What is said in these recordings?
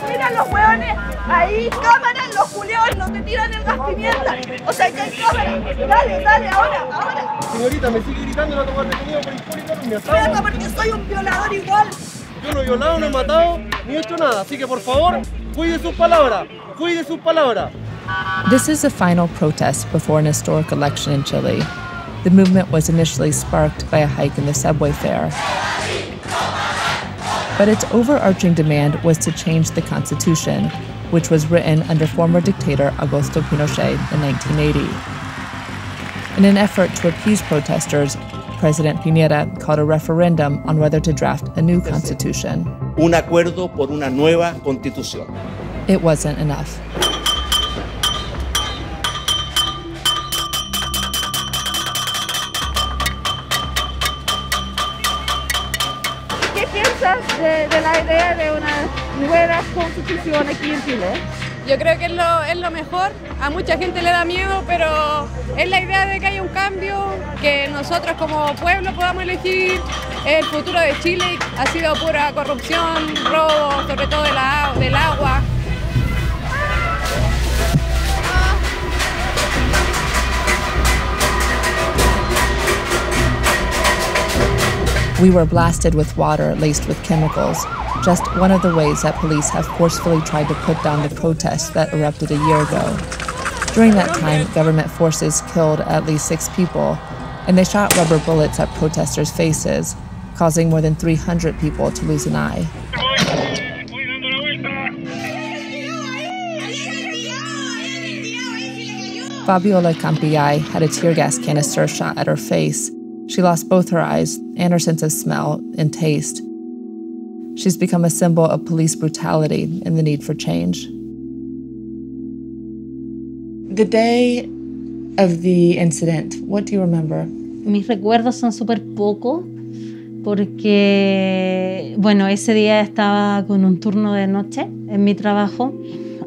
Mira los hueones, ahí, cámara, los culeones, los que tiran el gas pimienta. O sea, que hay cámara. Dale, ahora. Señorita, me sigue gritando y va a tomar detenido por impune. Pero porque soy un violador igual. Yo no he violado, no he matado, ni he hecho nada. Así que, por favor, cuide sus palabras. Cuide sus palabras. This is a final protest before an historic election in Chile. The movement was initially sparked by a hike in the subway fare. But its overarching demand was to change the constitution, which was written under former dictator Augusto Pinochet in 1980. In an effort to appease protesters, President Piñera called a referendum on whether to draft a new constitution. Un acuerdo por una nueva constitución. It wasn't enough. ¿Qué piensas de la idea de una nueva constitución aquí en Chile? Yo creo que es lo mejor. A mucha gente le da miedo, pero es la idea de que haya un cambio, que nosotros como pueblo podamos elegir el futuro de Chile. Ha sido pura corrupción, robo, sobre todo del agua. We were blasted with water laced with chemicals, just one of the ways that police have forcefully tried to put down the protests that erupted a year ago. During that time, government forces killed at least 6 people, and they shot rubber bullets at protesters' faces, causing more than 300 people to lose an eye. Fabiola Campillai had a tear gas canister shot at her face. She lost both her eyes and her sense of smell and taste. She's become a symbol of police brutality and the need for change. The day of the incident, what do you remember? Mis recuerdos son súper pocos porque, bueno, ese día estaba con un turno de noche en mi trabajo.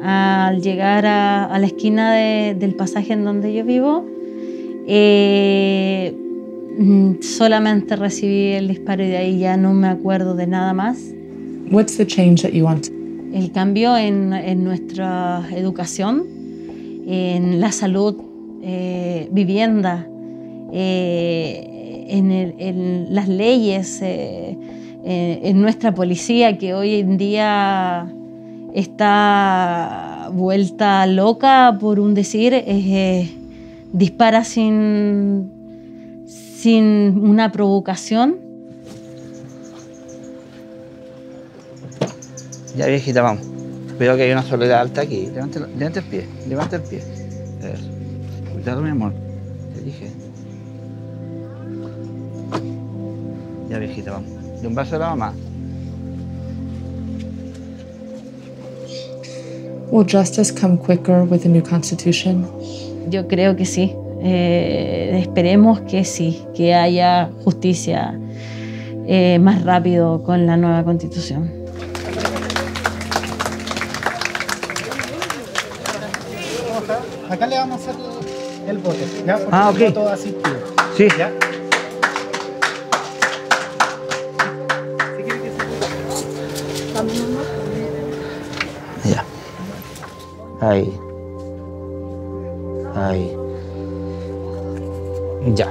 Al llegar a la esquina del pasaje en donde yo vivo, solamente recibí el disparo y de ahí ya no me acuerdo de nada más. What's the change that you want? El cambio en nuestra educación, en la salud, vivienda, en las leyes, en nuestra policía que hoy en día está vuelta loca por un decir, dispara sin una provocación. Ya, viejita, vamos. Cuidado que hay una soledad alta aquí. Levante el pie, levante el pie. Eso. Cuidado, mi amor. Te dije. Ya, viejita, vamos. De un vaso de la mamá. Will justice come quicker with the new constitution? Yo creo que sí. Esperemos que sí, que haya justicia más rápido con la nueva constitución. Acá le vamos a hacer el voto, ¿ya? Porque ok. El voto asistido. Sí. ¿Ya? Ya. Ahí. Ahí. Ya.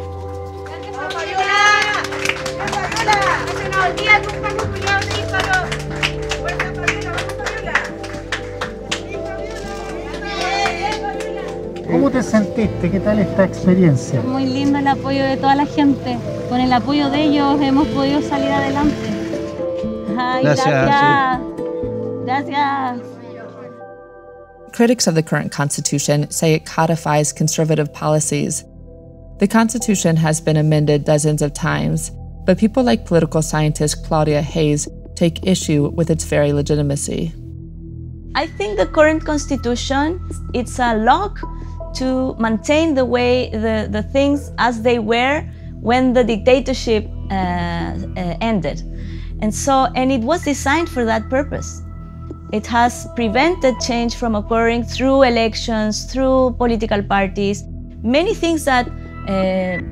¿Cómo te sentiste? ¿Qué tal esta experiencia? Muy lindo el apoyo de toda la gente. Con el apoyo de ellos hemos podido salir adelante. Ay, gracias. Gracias. Critics of the current constitution say it codifies conservative policies. The constitution has been amended dozens of times, but people like political scientist Claudia Hayes take issue with its very legitimacy. I think the current constitution, it's a lock to maintain the way the things as they were when the dictatorship ended. And it was designed for that purpose. It has prevented change from occurring through elections, through political parties, many things that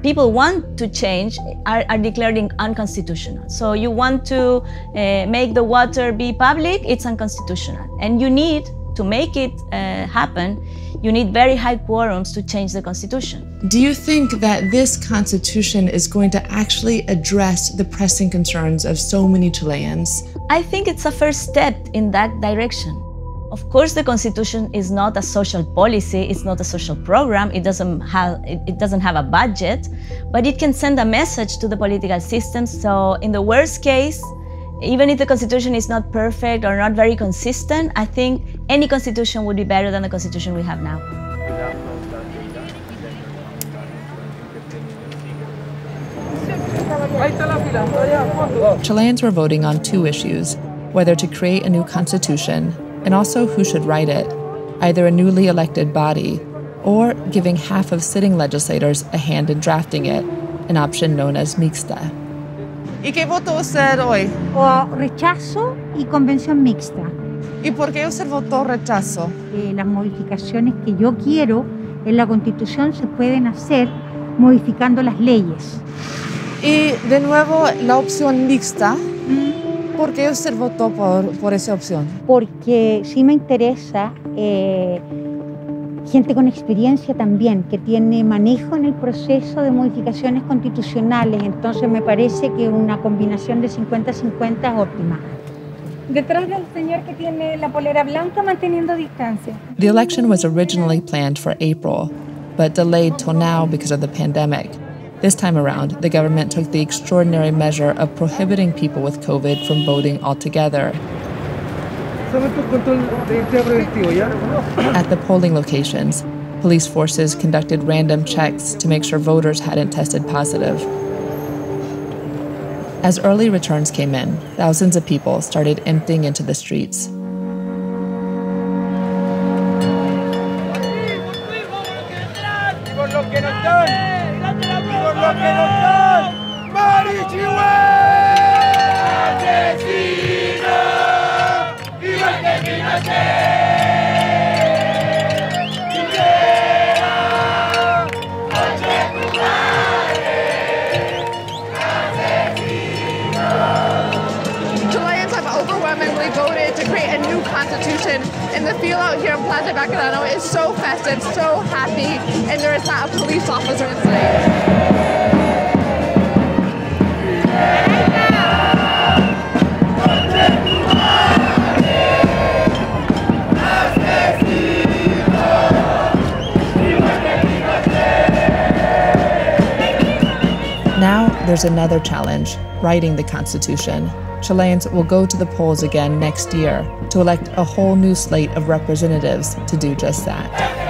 people want to change are declaring unconstitutional. So you want to make the water be public, it's unconstitutional. And you need to make it happen, you need very high quorums to change the constitution. Do you think that this constitution is going to actually address the pressing concerns of so many Chileans? I think it's a first step in that direction. Of course, the constitution is not a social policy, it's not a social program, it doesn't have a budget, but it can send a message to the political system. So in the worst case, even if the constitution is not perfect or not very consistent, I think any constitution would be better than the constitution we have now. Chileans were voting on two issues, whether to create a new constitution and also who should write it, either a newly elected body or giving half of sitting legislators a hand in drafting it, an option known as mixta. ¿Y qué votó usted hoy? O rechazo y convención mixta. ¿Y por qué usted votó rechazo? Las modificaciones que yo quiero en la Constitución se pueden hacer modificando las leyes. Y de nuevo la opción mixta. ¿Por qué usted votó por esa opción? Porque sí me interesa gente con experiencia también, que tiene manejo en el proceso de modificaciones constitucionales. Entonces me parece que una combinación de 50-50 es óptima. Detrás del señor que tiene la polera blanca manteniendo distancia. The election was originally planned for April, but delayed till now because of the pandemic. This time around, the government took the extraordinary measure of prohibiting people with COVID from voting altogether. At the polling locations, police forces conducted random checks to make sure voters hadn't tested positive. As early returns came in, thousands of people started emptying into the streets. Constitution, and the feel out here in Plaza Bacanano is so festive, so happy, and there is not a police officer in sight. Now there's another challenge, writing the Constitution. Chileans will go to the polls again next year to elect a whole new slate of representatives to do just that.